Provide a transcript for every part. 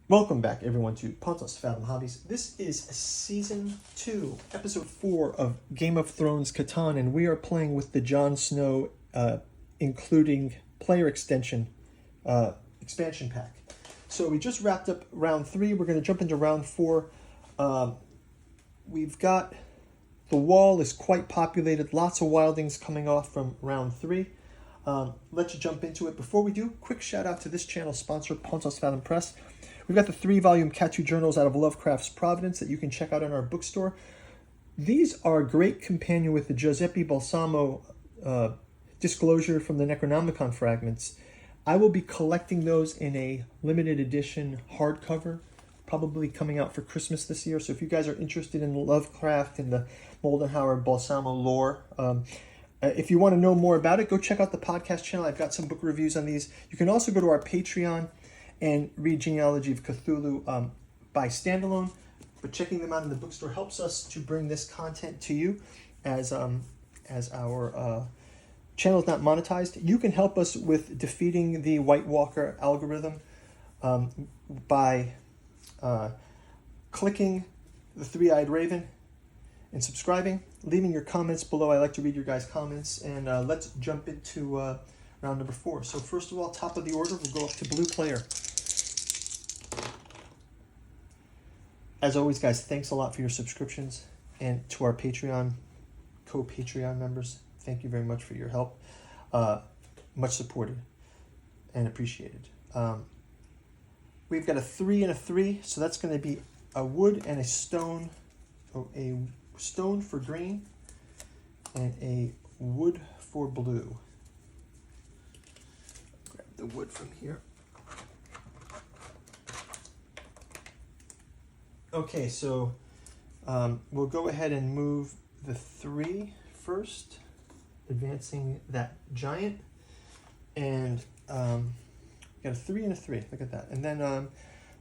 Welcome back, everyone, to Pontos Fathom Hobbies. This is Season 2, Episode 4 of Game of Thrones Catan, and we are playing with the Jon Snow, including player expansion pack. So we just wrapped up Round 3. We're going to jump into Round 4. We've got... The wall is quite populated. Lots of wildings coming off from Round 3. Let's jump into it. Before we do, quick shout out to this channel sponsor, Pontos Fathom Press. We've got the 3-volume Catu journals out of Lovecraft's Providence that you can check out in our bookstore. These are a great companion with the Giuseppe Balsamo disclosure from the Necronomicon fragments. I will be collecting those in a limited edition hardcover, probably coming out for Christmas this year. So if you guys are interested in Lovecraft and the Moldenhauer Balsamo lore, if you want to know more about it, go check out the podcast channel. I've got some book reviews on these. You can also go to our Patreon and read Genealogy of Cthulhu by standalone, but checking them out in the bookstore helps us to bring this content to you as our channel is not monetized. You can help us with defeating the White Walker algorithm by clicking the three-eyed raven and subscribing, leaving your comments below. I like to read your guys' comments, and let's jump into round number 4. So first of all, top of the order, we'll go up to blue player. As always, guys, thanks a lot for your subscriptions, and to our Patreon, co-Patreon members, thank you very much for your help. Much supported and appreciated. We've got a 3 and a 3, so that's going to be a wood and a stone, a stone for green and a wood for blue. Grab the wood from here. Okay, so we'll go ahead and move the 3 first, advancing that giant, and got a 3 and a 3. Look at that. And then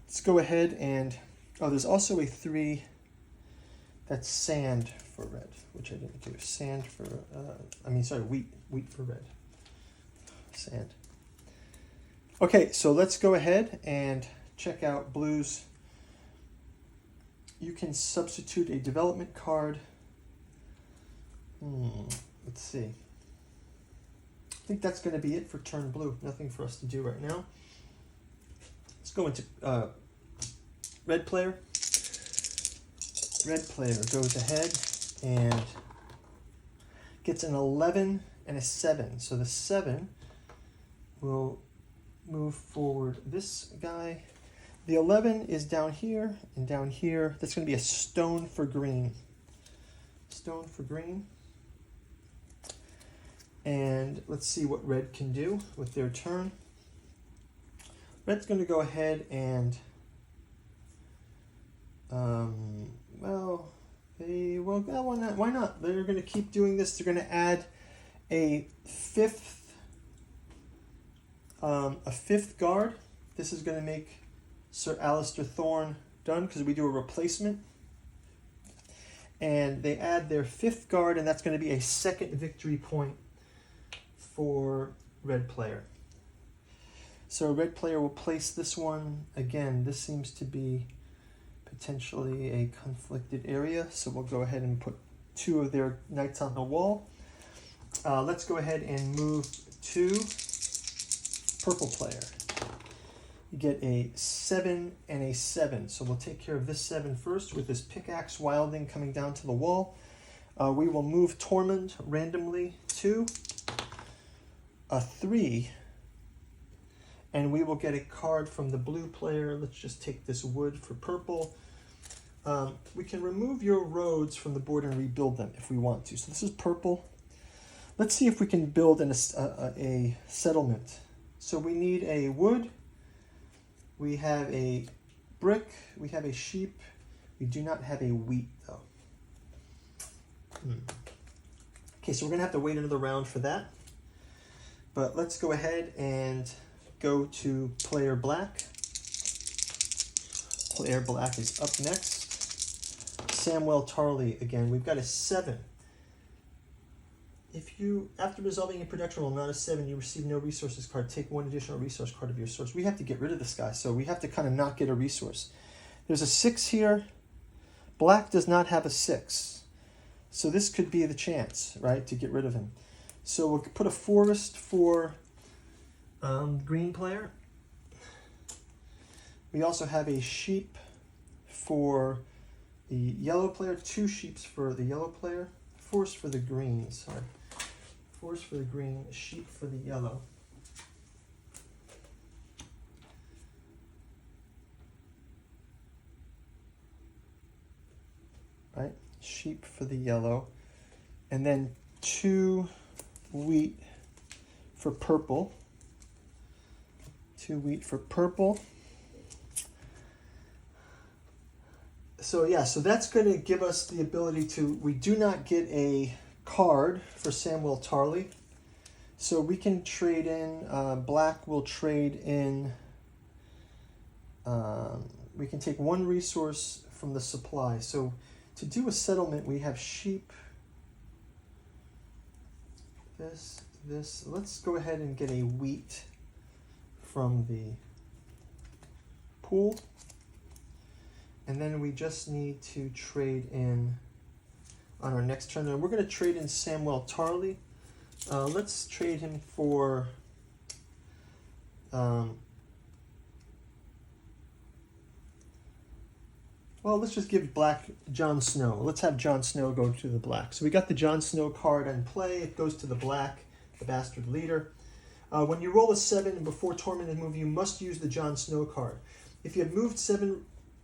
let's go ahead and there's also a 3 that's sand for red, which I didn't do. Sand for wheat for red. Sand. Okay, so let's go ahead and check out blues. You can substitute a development card. Let's see. I think that's going to be it for turn blue. Nothing for us to do right now. Let's go into red player. Red player goes ahead and gets an 11 and a 7. So the 7 will move forward this guy. The 11 is down here and down here. That's going to be a stone for green. Stone for green. And let's see what red can do with their turn. Red's going to go ahead and, why not? They're going to keep doing this. They're going to add a fifth guard. This is going to make Sir Alistair Thorne done because we do a replacement. And they add their 5th guard, and that's going to be a 2nd victory point for red player. So red player will place this one. Again, this seems to be potentially a conflicted area, so we'll go ahead and put 2 of their knights on the wall. Let's go ahead and move to purple player. You get a 7 and a 7. So we'll take care of this 7 first with this pickaxe wilding coming down to the wall. We will move Tormund randomly to a 3. And we will get a card from the blue player. Let's just take this wood for purple. We can remove your roads from the board and rebuild them if we want to. So this is purple. Let's see if we can build a settlement. So we need a wood. We have a brick, we have a sheep, we do not have a wheat though. Okay, so we're gonna have to wait another round for that. But let's go ahead and go to player black. Player black is up next. Samwell Tarly again, we've got a 7. if you, after resolving a production roll, not a 7, you receive no resources card, take 1 additional resource card of your source. We have to get rid of this guy, so we have to kind of not get a resource. There's a 6 here. Black does not have a 6. So this could be the chance, right, to get rid of him. So we'll put a forest for green player. We also have a sheep for the yellow player, 2 sheeps for the yellow player, forest for the green, sorry. Forest for the green, sheep for the yellow. Right, sheep for the yellow. And then 2 wheat for purple. 2 wheat for purple. So yeah, so that's going to give us the ability to, we do not get a card for Samuel Tarley. So we can trade in, black will trade in, we can take 1 resource from the supply. So to do a settlement, we have sheep, this. Let's go ahead and get a wheat from the pool. And then we just need to trade in on our next turn. And we're going to trade in Samuel Tarley. Let's trade him for well, let's just give black Jon Snow. Let's have Jon Snow go to the black. So we got the Jon Snow card in play. It goes to the black, the bastard leader. When you roll a 7 before tormented move, you must use the Jon Snow card. If you have moved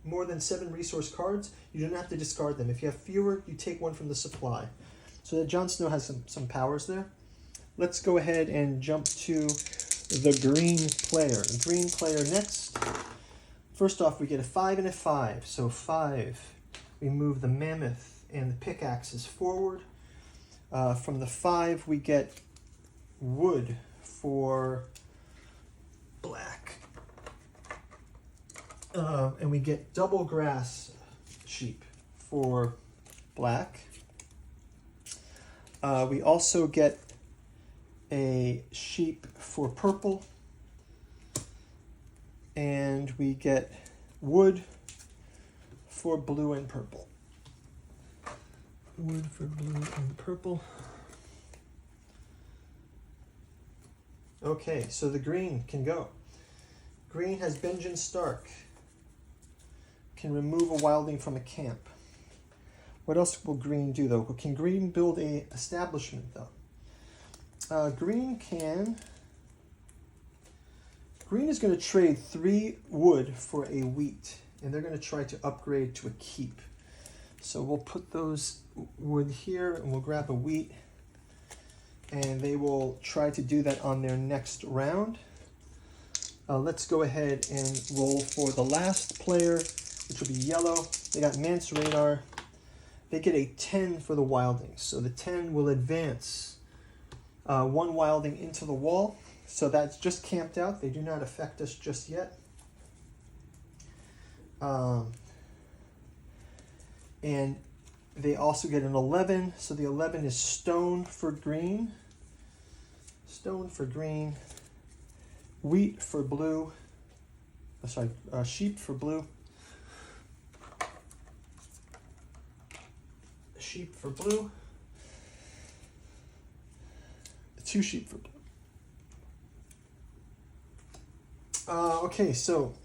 more than 7 resource cards, you don't have to discard them. If you have fewer, you take 1 from the supply. So that Jon Snow has some powers there. Let's go ahead and jump to the green player. The green player next. First off, we get a 5 and a 5. So 5, we move the mammoth and the pickaxes forward. From the 5, we get wood for black. And we get double grass sheep for black. We also get a sheep for purple. And we get wood for blue and purple. Wood for blue and purple. Okay, so the green can go. Green has Benjamin Stark. Can remove a wildling from a camp. What else will green do though? Can green build a establishment though? Green is going to trade 3 wood for a wheat, and they're going to try to upgrade to a keep. So we'll put those wood here, and we'll grab a wheat, and they will try to do that on their next round. Let's go ahead and roll for the last player, which will be yellow. They got Mance Raynar. They get a 10 for the wildings. So the 10 will advance 1 wilding into the wall. So that's just camped out. They do not affect us just yet. And they also get an 11. So the 11 is stone for green. Stone for green. Wheat for blue. Sheep for blue. Sheep for blue. 2 sheep for blue. Okay, so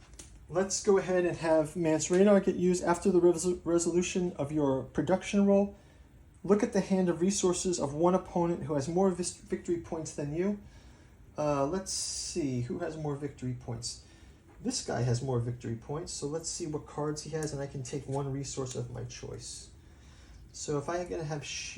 let's go ahead and have Mance Raynar get used after the resolution of your production roll. Look at the hand of resources of one opponent who has more victory points than you. Let's see, who has more victory points? This guy has more victory points, so let's see what cards he has, and I can take 1 resource of my choice. So if I'm going to have sheep,